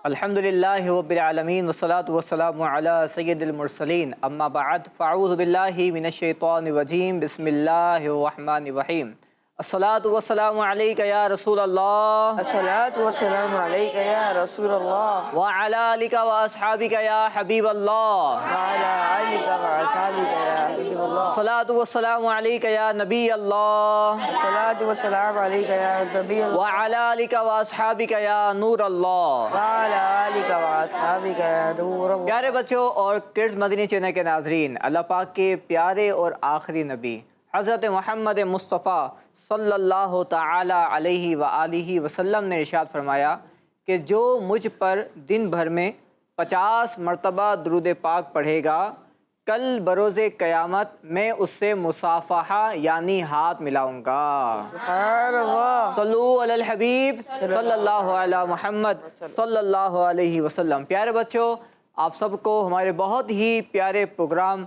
الحمدللہ رب العالمین والصلاة والسلام علی سید المرسلین اما بعد فاعوذ باللہ من الشیطان الرجیم بسم اللہ الرحمن الرحیم الصلاة والسلام علیکہ یا رسول اللہ الصلاة والسلام علیکہ یا رسول اللہ وعلی آلکہ واصحابکہ یا حبیب اللہ وعلی آلکہ واصحابکہ یا حبیب اللہ الصلاة والسلام علیکہ یا نبی اللہ الصلاة والسلام علیکہ یا نبی اللہ وعلی آلکہ واصحابکہ یا نور اللہ وعلی آلکہ واصحابکہ یا نور اللہ۔ پیارے بچوں اور کڈز مدنی چینل کے ناظرین، اللہ پاک کے پیارے اور آخری نبی حضرت محمد مصطفیٰ صلی اللہ تعالی علیہ وآلہ وسلم نے ارشاد فرمایا کہ جو مجھ پر دن بھر میں 50 مرتبہ درود پاک پڑھے گا، کل بروز قیامت میں اس سے مصافحہ یعنی ہاتھ ملاؤں گا۔ سبحان اللہ۔ صلو علی الحبیب صلی اللہ علی محمد صلی اللہ علیہ وسلم۔ پیارے بچوں، آپ سب کو ہمارے بہت ہی پیارے پروگرام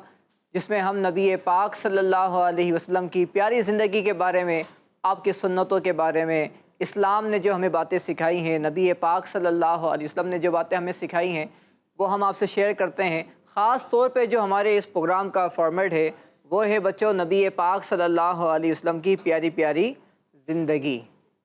جس میں ہم نبی پاک صلی اللہ علیہ وسلم کی پیاری زندگی کے بارے میں، آپ کی سنتوں کے بارے میں، اسلام نے جو ہمیں باتیں سکھائی ہیں، نبی پاک صلی اللہ علیہ وسلم نے جو باتیں ہمیں سکھائی ہیں وہ ہم آپ سے شیئر کرتے ہیں۔ خاص طور پہ جو ہمارے اس پروگرام کا فارمیٹ ہے وہ ہے بچوں نبی پاک صلی اللہ علیہ وسلم کی پیاری پیاری زندگی،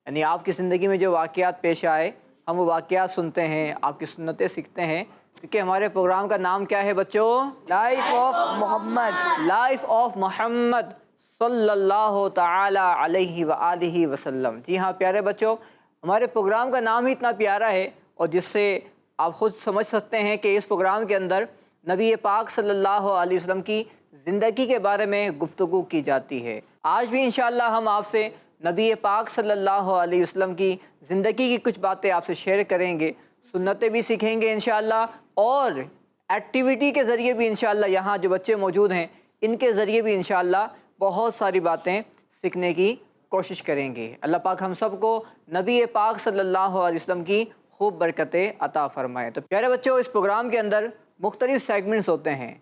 یعنی آپ کی زندگی میں جو واقعات پیش آئے ہم وہ واقعات سنتے ہیں، آپ کی سنتیں سیکھتے ہیں، کیونکہ ہمارے پروگرام کا نام کیا ہے بچوں؟ Life of Muhammad. Life of Muhammad صلی اللہ تعالی علیہ وآلہ وسلم۔ جی ہاں پیارے بچوں، ہمارے پروگرام کا نام ہی اتنا پیارا ہے اور جس سے آپ خود سمجھ سکتے ہیں کہ اس پروگرام کے اندر نبی پاک صلی اللہ علیہ وسلم کی زندگی کے بارے میں گفتگو کی جاتی ہے۔ آج بھی انشاءاللہ ہم آپ سے نبی پاک صلی اللہ علیہ وسلم کی زندگی کی کچھ باتیں آپ سے شیئر کریں گے، سنتیں بھی سیکھیں گے انشاءاللہ، اور ایکٹیویٹی کے ذریعے بھی انشاءاللہ یہاں جو بچے موجود ہیں ان کے ذریعے بھی انشاءاللہ بہت ساری باتیں سیکھنے کی کوشش کریں گے۔ اللہ پاک ہم سب کو نبی پاک صلی اللہ علیہ وسلم کی خوب برکتیں عطا فرمائے۔ تو پیارے بچوں، اس پروگرام کے اندر مختلف سیگمنٹس ہوتے ہیں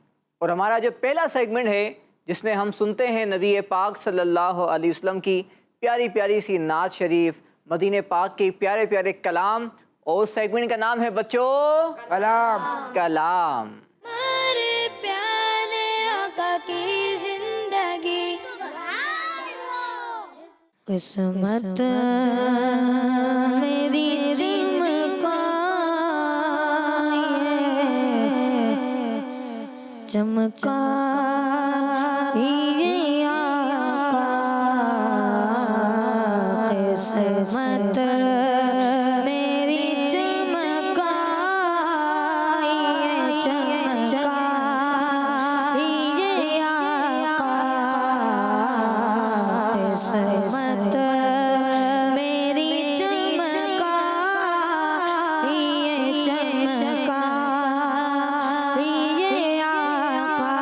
اور ہمارا جو پہلا سیگمنٹ ہے جس میں ہم سنتے ہیں نبی پاک صلی اللہ علیہ وسلم کی پیاری پیاری سی نعت شریف، مدینہ پاک کے پیارے پیارے کلام، اور اس سیگمنٹ کا نام ہے بچوں کلام۔ کلام۔ ہمارے پیارے آقا کی زندگی، قسمت میری چمکائے، چمکائے آقا، قسمت میری چمکائے، چمکائے آقا، قسمت میری چمکائے، چمکائے آقا،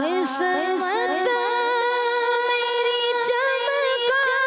قسمت میری چمکائے،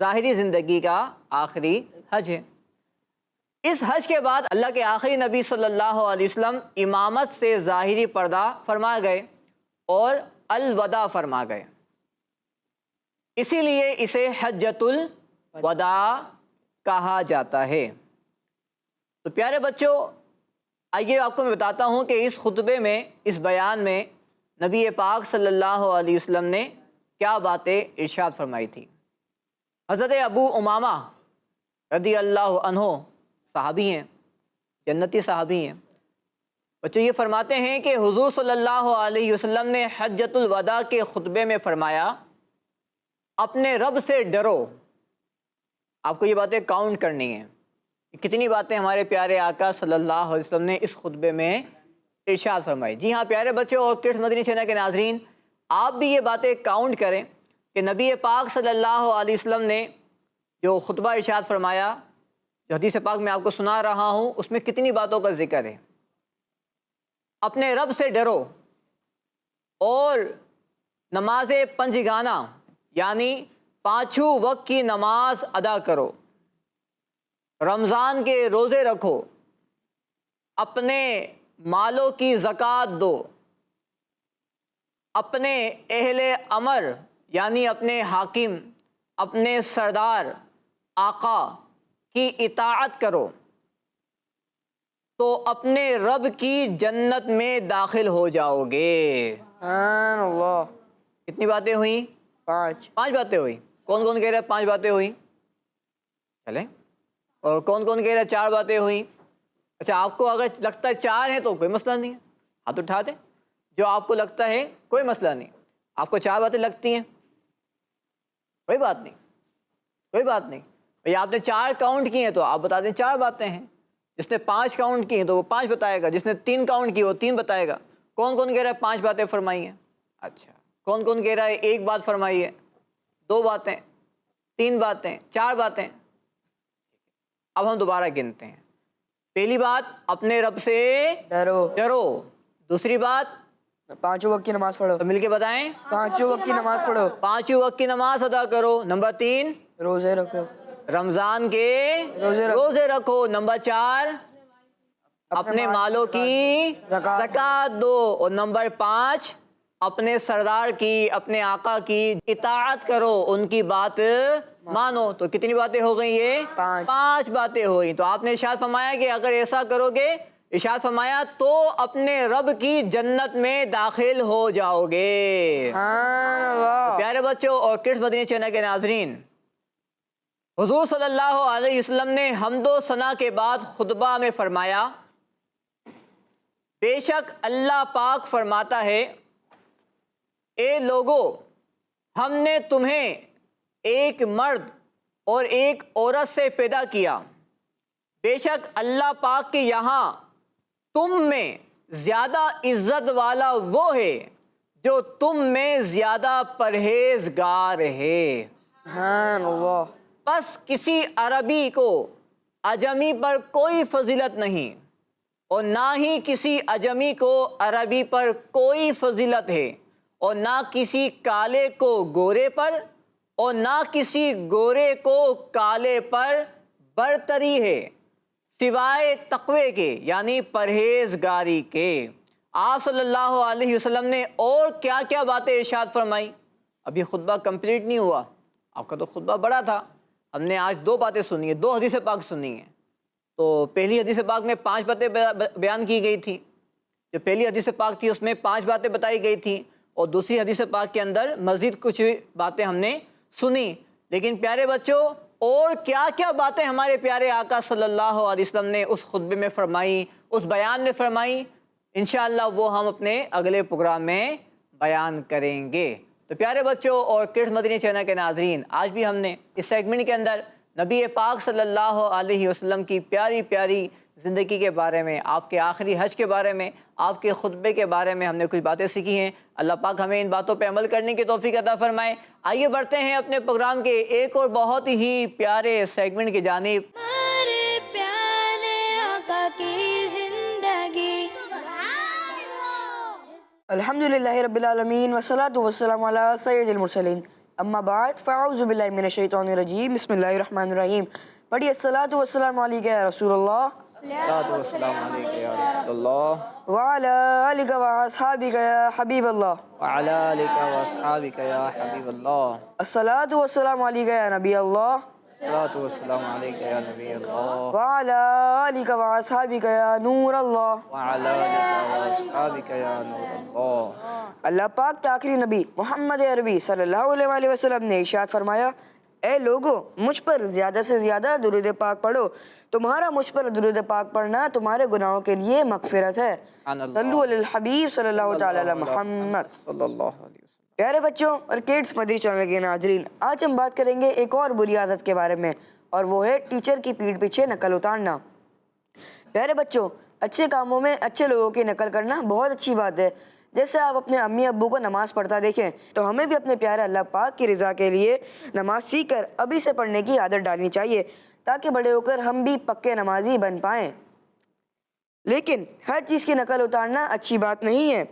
ظاہری زندگی کا آخری حج ہے۔ اس حج کے بعد اللہ کے آخری نبی صلی اللہ علیہ وسلم امامت سے ظاہری پردہ فرما گئے اور الوداع فرما گئے، اسی لیے اسے حجۃ الوداع کہا جاتا ہے۔ تو پیارے بچوں، آئیے آپ کو میں بتاتا ہوں کہ اس خطبے میں، اس بیان میں نبی پاک صلی اللہ علیہ وسلم نے کیا باتیں ارشاد فرمائی تھی۔ حضرت ابو امامہ رضی اللہ عنہ صحابی ہیں، جنتی صحابی ہیں۔ بچوں یہ فرماتے ہیں کہ حضور صلی اللہ علیہ وسلم نے حجۃ الوداع کے خطبے میں فرمایا، اپنے رب سے ڈرو۔ آپ کو یہ باتیں کاؤنٹ کرنی ہیں، کتنی باتیں ہمارے پیارے آقا صلی اللہ علیہ وسلم نے اس خطبے میں ارشاد فرمائی۔ جی ہاں پیارے بچوں اور کڈس مدنی چینل کے ناظرین، آپ بھی یہ باتیں کاؤنٹ کریں کہ نبی پاک صلی اللہ علیہ وسلم نے جو خطبہ ارشاد فرمایا، جو حدیث پاک میں آپ کو سنا رہا ہوں، اس میں کتنی باتوں کا ذکر ہے۔ اپنے رب سے ڈرو اور نماز پنجگانہ یعنی پانچوں وقت کی نماز ادا کرو، رمضان کے روزے رکھو، اپنے مالوں کی زکوٰۃ دو، اپنے اہل امر یعنی اپنے حاکم، اپنے سردار آقا کی اطاعت کرو، تو اپنے رب کی جنت میں داخل ہو جاؤ گے۔ سبحان اللہ۔ کتنی باتیں ہوئیں؟ 5۔ 5 باتیں ہوئی۔ کون کون کہہ رہے ہیں 5 باتیں ہوئیں؟ چلیں۔ اور کون کون کہہ رہے ہیں 4 باتیں ہوئیں؟ اچھا، آپ کو اگر لگتا ہے 4 ہیں تو کوئی مسئلہ نہیں ہے، ہاتھ اٹھا دیں۔ جو آپ کو لگتا ہے کوئی مسئلہ نہیں، آپ کو 4 باتیں لگتی ہیں، کوئی بات نہیں، کوئی بات نہیں۔ بھئی آپ نے 4 کاؤنٹ کی ہیں تو آپ بتا دیں 4 باتیں ہیں۔ جس نے 5 کاؤنٹ کی ہیں تو وہ 5 بتائے گا، جس نے 3 کاؤنٹ کی وہ 3 بتائے گا۔ کون کون کہہ رہا ہے 5 باتیں فرمائی ہیں؟ اچھا، کون کون کہہ رہا ہے 1 بات فرمائی ہے، 2 باتیں، 3 باتیں، 4 باتیں؟ اب ہم دوبارہ گنتے ہیں۔ پہلی بات، اپنے رب سے ڈرو۔ ڈرو۔ دوسری بات، 5 وقت کی نماز پڑھو۔ تو مل کے بتائیں۔ 5 وقت کی نماز پڑھو۔ 5 وقت کی نماز ادا کرو۔ نمبر 3، روزے رکھو۔ رمضان کے روزے رکھو۔ روزے رکھو۔ نمبر 4، اپنے مالوں کی زکوٰۃ دو۔ اور نمبر 5، اپنے سردار کی، اپنے آقا کی اطاعت کرو، ان کی بات مانو۔ تو کتنی باتیں ہو گئی؟ یہ 5 باتیں ہوئی۔ تو آپ نے ارشاد فرمایا کہ اگر ایسا کرو گے، ارشاد فرمایا تو اپنے رب کی جنت میں داخل ہو جاؤ گے۔ سبحان اللہ۔ پیارے بچوں اور کڈس مدنی چینل کے ناظرین، حضور صلی اللہ علیہ وسلم نے حمد و ثنا کے بعد خطبہ میں فرمایا، بے شک اللہ پاک فرماتا ہے، اے لوگو، ہم نے تمہیں ایک مرد اور ایک عورت سے پیدا کیا، بے شک اللہ پاک کے یہاں تم میں زیادہ عزت والا وہ ہے جو تم میں زیادہ پرہیزگار ہے۔ سبحان اللہ۔ بس کسی عربی کو عجمی پر کوئی فضیلت نہیں، اور نہ ہی کسی عجمی کو عربی پر کوئی فضیلت ہے، اور نہ کسی کالے کو گورے پر، اور نہ کسی گورے کو کالے پر برتری ہے، سوائے تقوی کے یعنی پرہیزگاری کے۔ آپ صلی اللہ علیہ وسلم نے اور کیا کیا باتیں ارشاد فرمائی؟ ابھی خطبہ کمپلیٹ نہیں ہوا، آپ کا تو خطبہ بڑا تھا۔ ہم نے آج 2 باتیں سنی ہیں، 2 حدیث پاک سنی ہیں۔ تو پہلی حدیث پاک میں 5 باتیں بیان کی گئی تھی، جو پہلی حدیث پاک تھی اس میں 5 باتیں بتائی گئی تھیں، اور دوسری حدیث پاک کے اندر مزید کچھ باتیں ہم نے سنی۔ لیکن پیارے بچوں، اور کیا کیا باتیں ہمارے پیارے آقا صلی اللہ علیہ وسلم نے اس خطبے میں فرمائی، اس بیان میں فرمائی، انشاءاللہ وہ ہم اپنے اگلے پروگرام میں بیان کریں گے۔ تو پیارے بچوں اور کڈس مدنی چینل کے ناظرین، آج بھی ہم نے اس سیگمنٹ کے اندر نبی پاک صلی اللہ علیہ وسلم کی پیاری پیاری زندگی کے بارے میں، آپ کے آخری حج کے بارے میں، آپ کے خطبے کے بارے میں ہم نے کچھ باتیں سیکھی ہیں۔ اللہ پاک ہمیں ان باتوں پہ عمل کرنے کی توفیق عطا فرمائے۔ آئیے بڑھتے ہیں اپنے پروگرام کے ایک اور بہت ہی پیارے سیگمنٹ کی جانب۔ ہمارے پیارے آقا کی زندگی۔ الحمدللہ رب العالمین والصلاة والسلام علی سید المرسلین اما بعد فاعوذ باللہ من الشیطان الرجیم بسم اللہ الرحمن الرحیم. پڑھیے الصلاۃ والسلام علیک یا رسول اللہ الصلاۃ والسلام علیک یا رسول اللہ وعلی آلک واصحابک یا حبیب اللہ. وعلی آلک واصحابک یا حبیب اللہ. الصلاۃ والسلام علیک یا نبی اللہ الصلاۃ والسلام علیک یا نبی اللہ. وعلی آلک واصحابک یا نور اللہ. وعلی آلک واصحابک یا نور اللہ. اللہ پاک کے آخری نبی محمد عربی صلی اللہ علیہ وآلہ وسلم نے ارشاد فرمایا، اے لوگو مجھ پر زیادہ سے زیادہ درود پاک پڑھو، تمہارا مجھ پر درود پاک پڑھنا تمہارے گناہوں کے لیے مغفرت ہے. صلو علی الحبیب صلی اللہ تعالی علی محمد. صلی اللہ علیہ وسلم. پیارے بچوں اور کڈس مدری چینل کے ناظرین، آج ہم بات کریں گے ایک اور بری عادت کے بارے میں، اور وہ ہے ٹیچر کی پیٹھ پیچھے نقل اتارنا. پیارے بچوں، اچھے کاموں میں اچھے لوگوں کی نقل کرنا بہت اچھی بات ہے. جیسے آپ اپنے امی ابو کو نماز پڑھتا دیکھیں تو ہمیں بھی اپنے پیارے اللہ پاک کی رضا کے لیے نماز سیکھ کر ابھی سے پڑھنے کی عادت ڈالنی چاہیے، تاکہ بڑے ہو کر ہم بھی پکے نمازی بن پائیں. لیکن ہر چیز کی نقل اتارنا اچھی بات نہیں ہے.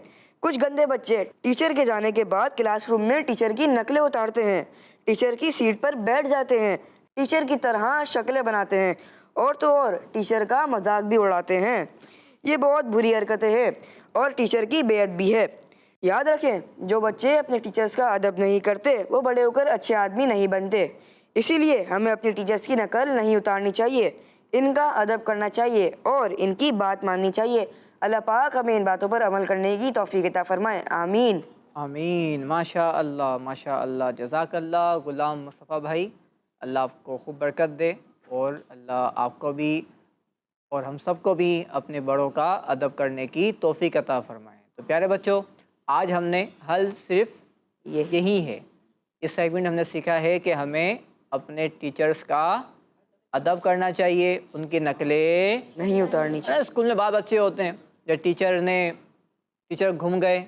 کچھ گندے بچے ٹیچر کے جانے کے بعد کلاس روم میں ٹیچر کی نقلیں اتارتے ہیں، ٹیچر کی سیٹ پر بیٹھ جاتے ہیں، ٹیچر کی طرح شکلیں بناتے ہیں، اور تو اور ٹیچر کا مذاق بھی اڑاتے ہیں. یہ بہت بری حرکتیں ہیں اور ٹیچر کی بے ادبی ہے. یاد رکھیں، جو بچے اپنے ٹیچرز کا ادب نہیں کرتے وہ بڑے ہو کر اچھے آدمی نہیں بنتے. اسی لیے ہمیں اپنے ٹیچرز کی نقل نہیں اتارنی چاہیے، ان کا ادب کرنا چاہیے اور ان کی بات ماننی چاہیے. اللہ پاک ہمیں ان باتوں پر عمل کرنے کی توفیق عطا فرمائے. آمین آمین. ماشاء اللہ ماشاء اللہ. جزاک اللہ غلام مصطفیٰ بھائی. اللہ آپ کو خوب برکت دے، اور اللہ آپ کو بھی اور ہم سب کو بھی اپنے بڑوں کا ادب کرنے کی توفیق عطا فرمائے. تو پیارے بچوں، آج ہم نے حل صرف یہی ہے. اس سیگمنٹ ہم نے سیکھا ہے کہ ہمیں اپنے ٹیچرز کا ادب کرنا چاہیے، ان کی نقلیں نہیں اتارنی چاہیے. اسکول میں بعض بچے ہوتے ہیں جب ٹیچر گھوم گئے،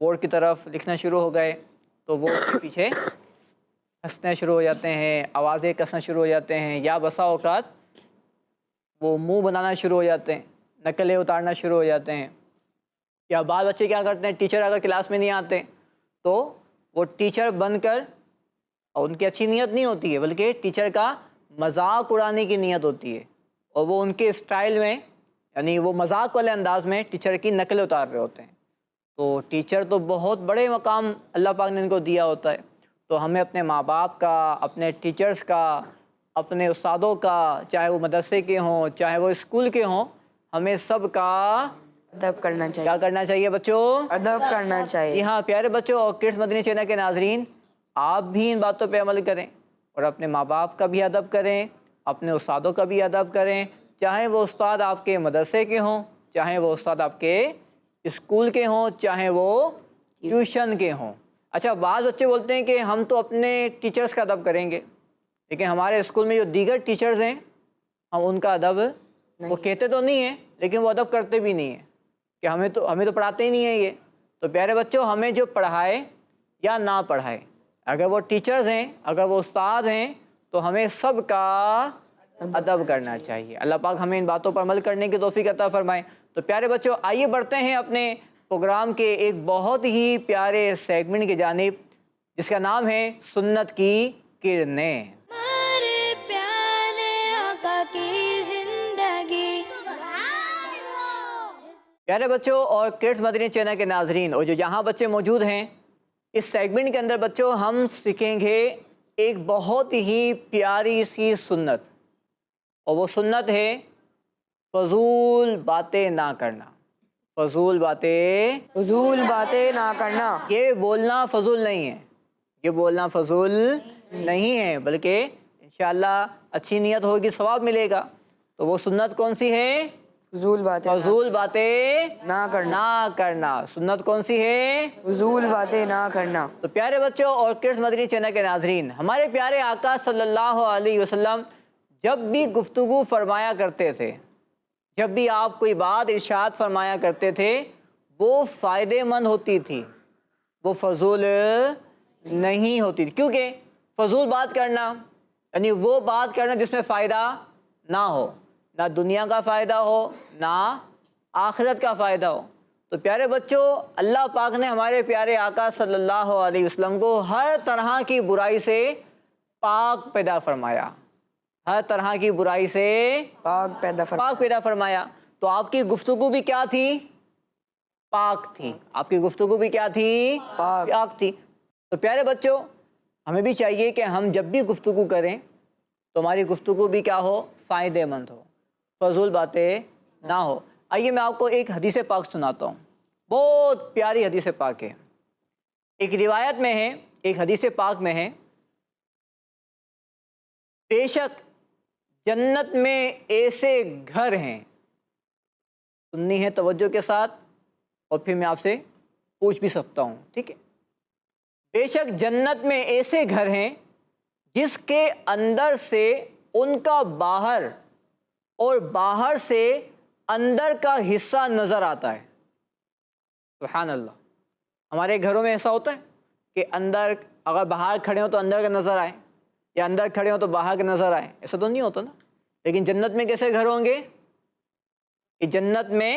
بورڈ کی طرف لکھنا شروع ہو گئے تو وہ اس کے پیچھے ہنسنے شروع ہو جاتے ہیں، آوازیں کسنا شروع ہو جاتے ہیں، یا بسا اوقات وہ منہ بنانا شروع ہو جاتے ہیں، نقلیں اتارنا شروع ہو جاتے ہیں. یا بعض بچے کیا کرتے ہیں، ٹیچر اگر کلاس میں نہیں آتے تو وہ ٹیچر بن کر، اور ان کی اچھی نیت نہیں ہوتی ہے بلکہ ٹیچر کا مذاق اڑانے کی نیت ہوتی ہے، اور وہ ان کے اسٹائل میں، یعنی وہ مذاق والے انداز میں ٹیچر کی نقل اتار رہے ہوتے ہیں. تو ٹیچر تو بہت بڑے مقام اللہ پاک نے ان کو دیا ہوتا ہے. تو ہمیں اپنے ماں باپ کا، اپنے ٹیچرز کا، اپنے استادوں کا، چاہے وہ مدرسے کے ہوں چاہے وہ اسکول کے ہوں، ہمیں سب کا ادب کرنا چاہیے. کیا کرنا چاہیے بچوں؟ ادب کرنا جی چاہیے. ہاں پیارے بچوں اور کڈس مدنی چینل کے ناظرین، آپ بھی ان باتوں پہ عمل کریں اور اپنے ماں باپ کا بھی ادب کریں، اپنے استادوں کا بھی ادب کریں، چاہے وہ استاد آپ کے مدرسے کے ہوں، چاہے وہ استاد آپ کے اسکول کے ہوں، چاہے وہ ٹیوشن کے ہوں. اچھا، بعض بچے بولتے ہیں کہ ہم تو اپنے ٹیچرز کا ادب کریں گے، لیکن ہمارے اسکول میں جو دیگر ٹیچرز ہیں ہم ان کا ادب، وہ کہتے تو نہیں ہیں لیکن وہ ادب کرتے بھی نہیں ہیں کہ ہمیں تو پڑھاتے ہی نہیں ہیں یہ. تو پیارے بچوں، ہمیں جو پڑھائے یا نہ پڑھائے، اگر وہ ٹیچرز ہیں، اگر وہ استاد ہیں، تو ہمیں سب کا ادب کرنا چاہیے. اللہ پاک ہمیں ان باتوں پر عمل کرنے کی توفیق عطا فرمائے. تو پیارے بچوں، آئیے بڑھتے ہیں اپنے پروگرام کے ایک بہت ہی پیارے سیگمنٹ کی جانب، جس کا نام ہے سنت کی کرنیں. ہمارے پیارے آقا کی زندگی. پیارے بچوں اور کڈس مدنی چینل کے ناظرین، اور جو یہاں بچے موجود ہیں، اس سیگمنٹ کے اندر بچوں ہم سیکھیں گے ایک بہت ہی پیاری سی سنت، اور وہ سنت ہے فضول باتیں نہ کرنا. فضول باتیں نہ کرنا. یہ بولنا فضول نہیں ہے، یہ بولنا فضول نہیں ہے، بلکہ انشاءاللہ اچھی نیت ہوگی، ثواب ملے گا. تو وہ سنت کون سی ہے؟ فضول باتیں نہ کرنا. سنت کون سی ہے؟ فضول باتیں نہ کرنا. تو پیارے بچوں اور کڈس مدنی چینل کے ناظرین، ہمارے پیارے آقا صلی اللہ علیہ وسلم جب بھی گفتگو فرمایا کرتے تھے، جب بھی آپ کوئی بات ارشاد فرمایا کرتے تھے، وہ فائدے مند ہوتی تھی، وہ فضول نہیں ہوتی تھی. کیونکہ فضول بات کرنا یعنی وہ بات کرنا جس میں فائدہ نہ ہو، نہ دنیا کا فائدہ ہو نہ آخرت کا فائدہ ہو. تو پیارے بچوں، اللہ پاک نے ہمارے پیارے آقا صلی اللہ علیہ وسلم کو ہر طرح کی برائی سے پاک پیدا فرمایا، ہر طرح کی برائی سے پاک پیدا فرمایا۔ تو آپ کی گفتگو بھی کیا تھی؟ پاک تھی۔ آپ کی گفتگو بھی کیا تھی؟ پاک تھی۔ تو پیارے بچوں، ہمیں بھی چاہیے کہ ہم جب بھی گفتگو کریں تو ہماری گفتگو بھی کیا ہو؟ فائدہ مند ہو، فضول باتیں نہ ہو۔ آئیے میں آپ کو ایک حدیث پاک سناتا ہوں، بہت پیاری حدیث پاک ہے۔ ایک روایت میں ہے، ایک حدیث پاک میں ہے، بے شک جنت میں ایسے گھر ہیں، سننی ہے توجہ کے ساتھ اور پھر میں آپ سے پوچھ بھی سکتا ہوں، ٹھیک ہے؟ بے شک جنت میں ایسے گھر ہیں جس کے اندر سے ان کا باہر اور باہر سے اندر کا حصہ نظر آتا ہے۔ سبحان اللہ۔ ہمارے گھروں میں ایسا ہوتا ہے کہ اندر اگر باہر کھڑے ہوں تو اندر کا نظر آئے، یا اندر کھڑے ہوں تو باہر کا نظر آئے، ایسا تو نہیں ہوتا نا۔ لیکن جنت میں کیسے گھر ہوں گے؟ کہ جنت میں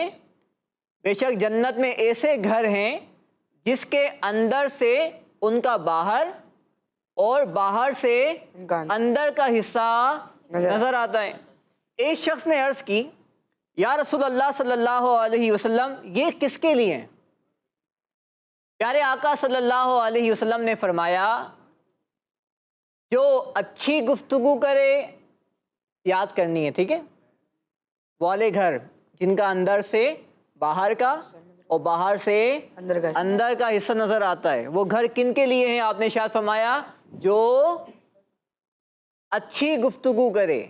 بے شک جنت میں ایسے گھر ہیں جس کے اندر سے ان کا باہر اور باہر سے اندر کا حصہ نظر آتا ہے۔ ایک شخص نے عرض کی، یا رسول اللہ صلی اللہ علیہ وسلم، یہ کس کے لیے ہیں؟ پیارے آقا صلی اللہ علیہ وسلم نے فرمایا، جو اچھی گفتگو کرے، یاد کرنی ہے، ٹھیک ہے، والے گھر جن کا اندر سے باہر کا اور باہر سے اندر کا حصہ نظر آتا ہے، وہ گھر کن کے لیے ہیں؟ آپ نے ارشاد فرمایا، جو اچھی گفتگو کرے،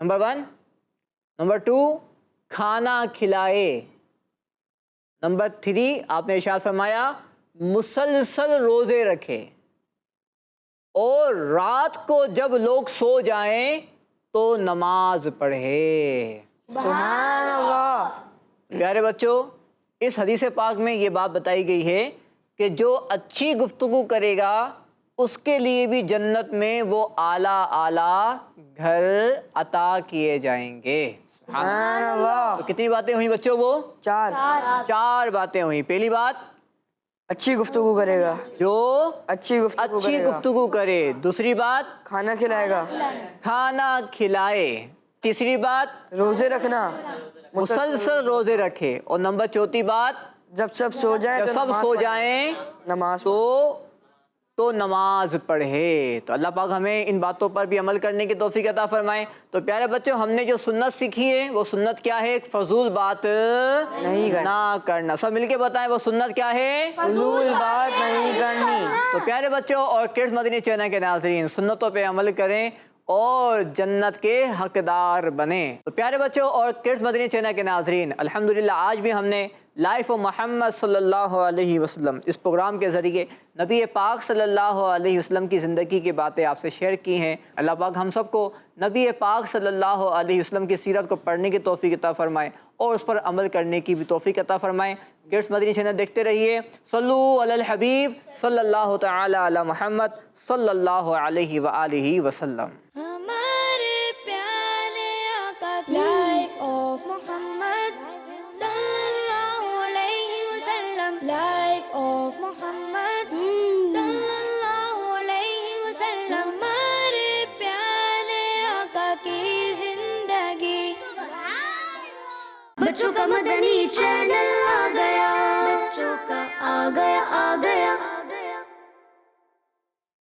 نمبر 1، نمبر 2 کھانا کھلائے، نمبر 3 آپ نے ارشاد فرمایا مسلسل روزے رکھے، اور رات کو جب لوگ سو جائیں تو نماز پڑھے۔ سبحان اللہ۔ پیارے بچوں، اس حدیث پاک میں یہ بات بتائی گئی ہے کہ جو اچھی گفتگو کرے گا اس کے لیے بھی جنت میں وہ اعلیٰ اعلیٰ گھر عطا کیے جائیں گے۔ سبحان اللہ۔ تو کتنی باتیں ہوئیں بچوں؟ وہ 4 باتیں ہوئیں۔ پہلی بات، اچھی گفتگو کرے گا، جو اچھی گفتگو کرے۔ دوسری بات، کھانا کھلائے گا، کھانا کھلائے۔ تیسری بات، روزے رکھنا، مسلسل روزے رکھے۔ اور نمبر 4 بات، جب سب سو جائیں نماز تو نماز پڑھے۔ تو اللہ پاک ہمیں ان باتوں پر بھی عمل کرنے کی توفیق عطا فرمائے۔ تو پیارے بچوں، ہم نے جو سنت سیکھی ہے وہ سنت کیا ہے؟ ایک فضول بات نہ کرنا۔ سب مل کے بتائیں، وہ سنت کیا ہے؟ فضول بات نہیں کرنی۔ تو پیارے بچوں اور کڈز مدنی چینل کے ناظرین، سنتوں پہ عمل کریں اور جنت کے حقدار بنیں۔ تو پیارے بچوں اور کڈز مدنی چینل کے ناظرین، الحمدللہ آج بھی ہم نے لائف آف محمد صلی اللہ علیہ وسلم اس پروگرام کے ذریعے نبی پاک صلی اللہ علیہ وسلم کی زندگی کی باتیں آپ سے شیئر کی ہیں۔ اللہ پاک ہم سب کو نبی پاک صلی اللہ علیہ وسلم کی سیرت کو پڑھنے کی توفیق عطا فرمائے اور اس پر عمل کرنے کی بھی توفیق عطا فرمائے۔ کڈز مدنی چینل دیکھتے رہیے۔ صلو علی الحبیب صلی اللہ تعالی علی محمد صلی اللہ علیہ وآلہ وسلم۔ ہمارے پیارے آقا کی لائف آف محمد صلی اللہ علیہ وسلم، لائف آف محمد صلی اللہ علیہ وسلم، ہمارے پیارے آقا کی زندگی۔ بچوں کا مدنی چینل آ گیا، بچوں کا آ گیا